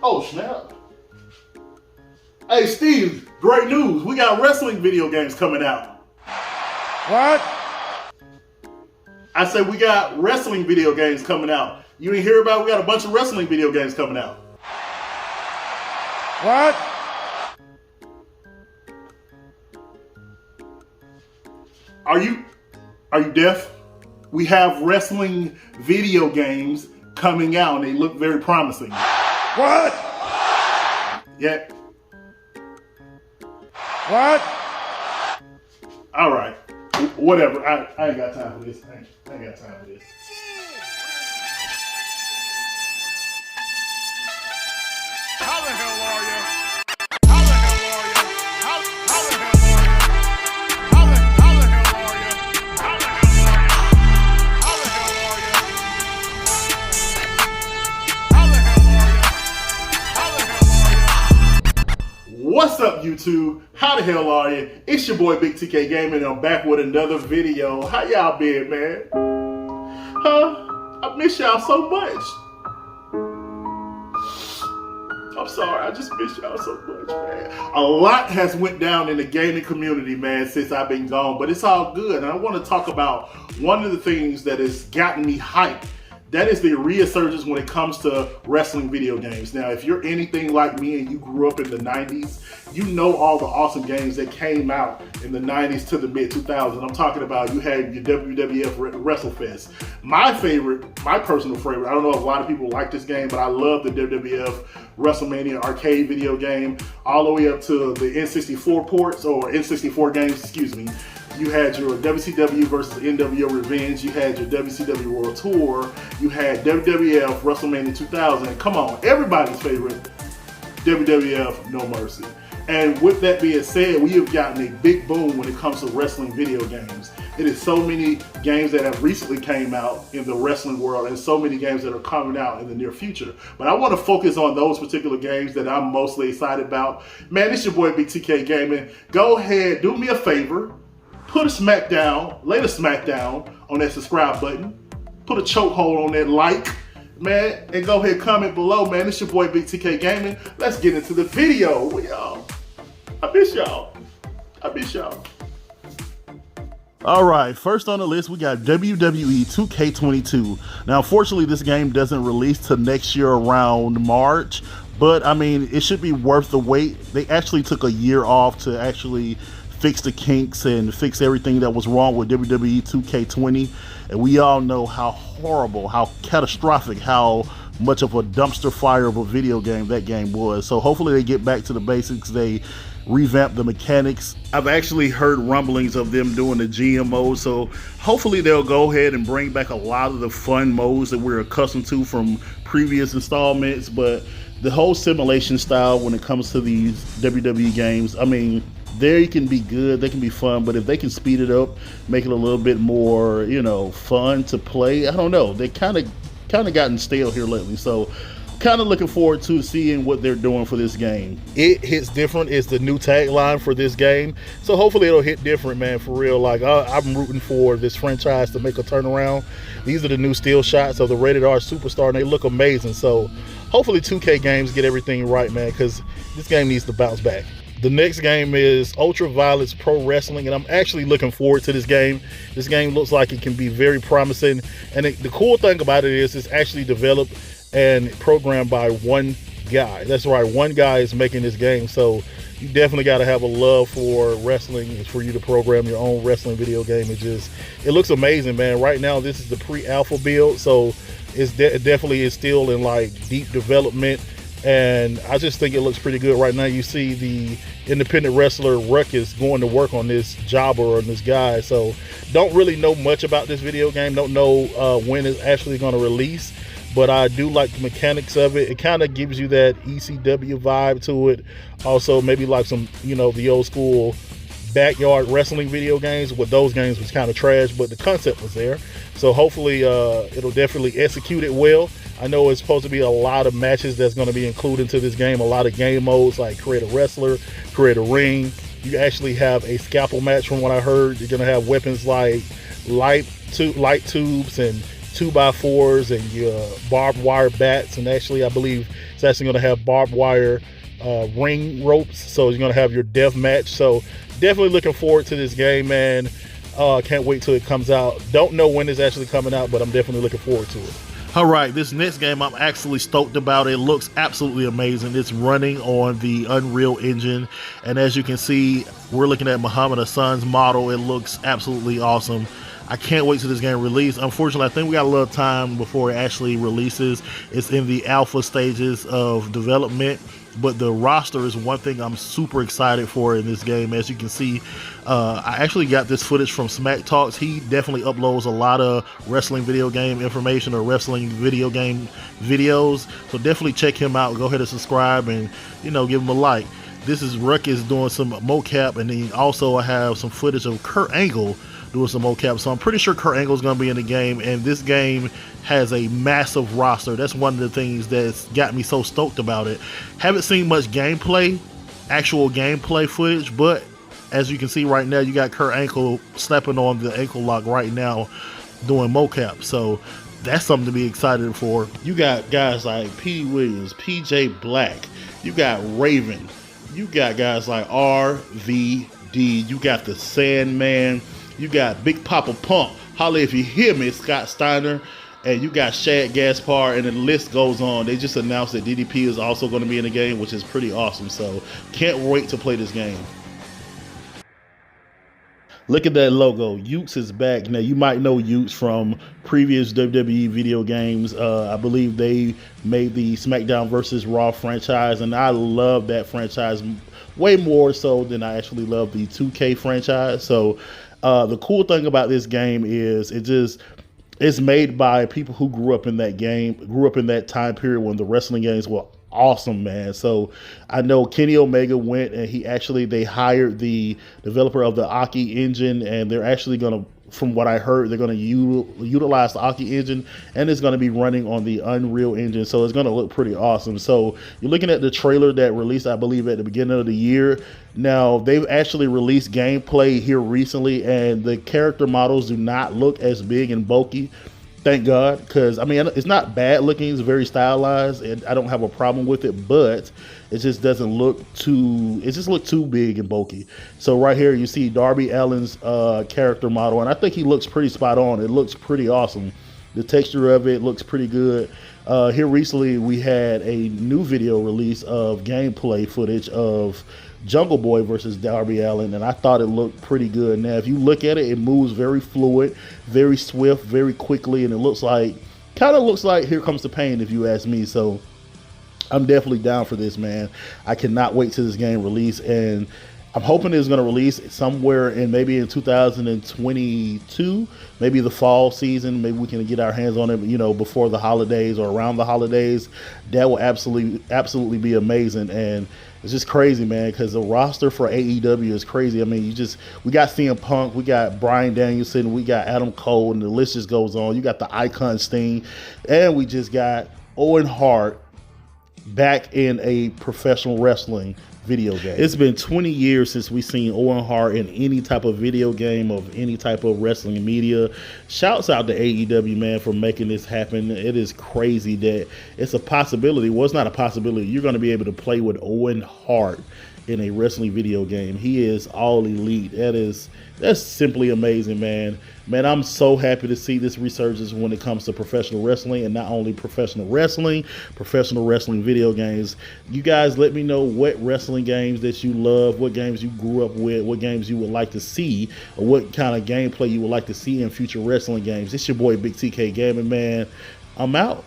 Oh, snap. Hey, Steve, great news. We got wrestling video games coming out. What? I said we got wrestling video games coming out. You didn't hear about it? We got a bunch of wrestling video games coming out. What? Are you deaf? We have wrestling video games coming out and they look very promising. What? Yeah. What? All right. Whatever. I ain't got time for this. I ain't got time for this. How the hell are you? How the hell are you? How the hell are you? How the hell are you? How the hell are you? How the hell are you? How the hell are you? What's up, YouTube? How the hell are you? It's your boy Big TK Gaming and I'm back with another video. How y'all been, man? Huh? I miss y'all so much. I'm sorry, I just miss y'all so much, man. A lot has went down in the gaming community, man, since I've been gone, but it's all good. And I want to talk about one of the things that has gotten me hyped. That is the resurgence when it comes to wrestling video games. Now, if you're anything like me and you grew up in the 90s, you know all the awesome games that came out in the 90s to the mid 2000s. I'm talking about you had your WWF WrestleFest. My personal favorite, I don't know if a lot of people like this game, but I love the WWF WrestleMania arcade video game, all the way up to the N64 ports, or N64 games, excuse me. You had your WCW versus NWO Revenge. You had your WCW World Tour. You had WWF WrestleMania 2000. Come on, everybody's favorite, WWF No Mercy. And with that being said, we have gotten a big boom when it comes to wrestling video games. It is so many games that have recently came out in the wrestling world and so many games that are coming out in the near future. But I want to focus on those particular games that I'm mostly excited about. Man, it's your boy Big TK Gaming. Go ahead, do me a favor. Put a smackdown, lay the smackdown on that subscribe button. Put a chokehold on that like, man, and go ahead, comment below, man. It's your boy Big TK Gaming. Let's get into the video, y'all. I miss y'all. I miss y'all. All right, first on the list, we got WWE 2K22. Now, unfortunately, this game doesn't release till next year around March, but I mean, it should be worth the wait. They actually took a year off to actually fix the kinks and fix everything that was wrong with WWE 2K20. And we all know how horrible, how catastrophic, how much of a dumpster fire of a video game that game was. So hopefully they get back to the basics. They revamp the mechanics. I've actually heard rumblings of them doing the GM mode, so hopefully they'll go ahead and bring back a lot of the fun modes that we're accustomed to from previous installments. But the whole simulation style when it comes to these WWE games, I mean, they can be good, they can be fun, but if they can speed it up, make it a little bit more, you know, fun to play, I don't know. They kind of gotten stale here lately, so kind of looking forward to seeing what they're doing for this game. It hits different is the new tagline for this game, so hopefully it'll hit different, man, for real. Like, I'm rooting for this franchise to make a turnaround. These are the new still shots of the rated R superstar, and they look amazing. So hopefully 2K games get everything right, man, because this game needs to bounce back. The next game is Ultraviolet's Pro Wrestling, and I'm actually looking forward to this game. This game looks like it can be very promising, and the cool thing about it is it's actually developed and programmed by one guy. That's right, one guy is making this game, so you definitely got to have a love for wrestling for you to program your own wrestling video game. It looks amazing, man. Right now, this is the pre-alpha build, so it definitely is still in like deep development. And I just think it looks pretty good right now. You see the independent wrestler Ruckus going to work on this jobber or this guy. So don't really know much about this video game. Don't know when it's actually going to release. But I do like the mechanics of it. It kind of gives you that ECW vibe to it. Also, maybe like some, you know, the old school backyard wrestling video games. With those games was kind of trash, but the concept was there. So hopefully it'll definitely execute it well. I know it's supposed to be a lot of matches that's going to be included into this game. A lot of game modes like create a wrestler, create a ring. You actually have a scalpel match from what I heard. You're going to have weapons like light tubes and 2x4s and your barbed wire bats, and actually I believe it's actually going to have barbed wire ring ropes, so you're going to have your death match. So definitely looking forward to this game, man. Can't wait till it comes out. Don't know when it's actually coming out, but I'm definitely looking forward to it. All right, this next game I'm actually stoked about. It looks absolutely amazing. It's running on the Unreal Engine, and as you can see, we're looking at Muhammad Hassan's model. It looks absolutely awesome. I can't wait till this game release. Unfortunately, I think we got a little time before it actually releases. It's in the alpha stages of development, but the roster is one thing I'm super excited for in this game. As you can see, I actually got this footage from Smack Talks. He definitely uploads a lot of wrestling video game information or wrestling video game videos, so definitely check him out. Go ahead and subscribe and, you know, give him a like. This is Ruckus doing some mocap, and then also I have some footage of Kurt Angle doing some mocap, so I'm pretty sure Kurt Angle is going to be in the game, and this game has a massive roster. That's one of the things that's got me so stoked about it. Haven't seen much gameplay, actual gameplay footage, but as you can see right now, you got Kurt Angle slapping on the ankle lock right now doing mocap, so that's something to be excited for. You got guys like P. Williams, PJ Black, you got Raven, you got guys like RVD, you got the Sandman, you got Big Papa Pump, holla if you hear me, Scott Steiner, and you got Shad Gaspar, and the list goes on. They just announced that DDP is also going to be in the game, which is pretty awesome, so can't wait to play this game. Look at that logo. Utes is back. Now, you might know Utes from previous WWE video games. I believe they made the SmackDown vs. Raw franchise, and I love that franchise way more so than I actually love the 2K franchise. So the cool thing about this game is it's made by people who grew up in that game, grew up in that time period when the wrestling games were awesome, man. So I know Kenny Omega went, and they hired the developer of the Aki engine, and they're actually going to, from what I heard, they're going to utilize the Aki engine, and it's going to be running on the Unreal Engine, so it's going to look pretty awesome. So you're looking at the trailer that released, I believe, at the beginning of the year. Now, they've actually released gameplay here recently, and the character models do not look as big and bulky. Thank God, because I mean, it's not bad looking. It's very stylized, and I don't have a problem with it. But it just doesn't look too. It just looked too big and bulky. So right here, you see Darby Allin's character model, and I think he looks pretty spot on. It looks pretty awesome. The texture of it looks pretty good. Here recently, we had a new video release of gameplay footage of Jungle Boy versus Darby Allin, and I thought it looked pretty good. Now, if you look at it, it moves very fluid, very swift, very quickly, and it looks like, kind of looks like Here Comes the Pain, if you ask me. So I'm definitely down for this, man. I cannot wait till this game release, and I'm hoping it's going to release somewhere maybe in 2022, maybe the fall season. Maybe we can get our hands on it, you know, before the holidays or around the holidays. That will absolutely be amazing. And it's just crazy, man, because the roster for AEW is crazy. I mean, we got CM Punk, we got Bryan Danielson, we got Adam Cole, and the list just goes on. You got the Icon Sting, and we just got Owen Hart back in a professional wrestling video game. It's been 20 years since we've seen Owen Hart in any type of video game of any type of wrestling media. Shouts out to AEW, man, for making this happen. It is crazy that it's a possibility. Well, it's not a possibility. You're going to be able to play with Owen Hart in a wrestling video game. He is all elite. That's simply amazing, man. Man, I'm so happy to see this resurgence when it comes to professional wrestling, and not only professional wrestling video games. You guys let me know what wrestling games that you love, what games you grew up with, what games you would like to see, or what kind of gameplay you would like to see in future wrestling games. It's your boy Big TK Gaming, man. I'm out.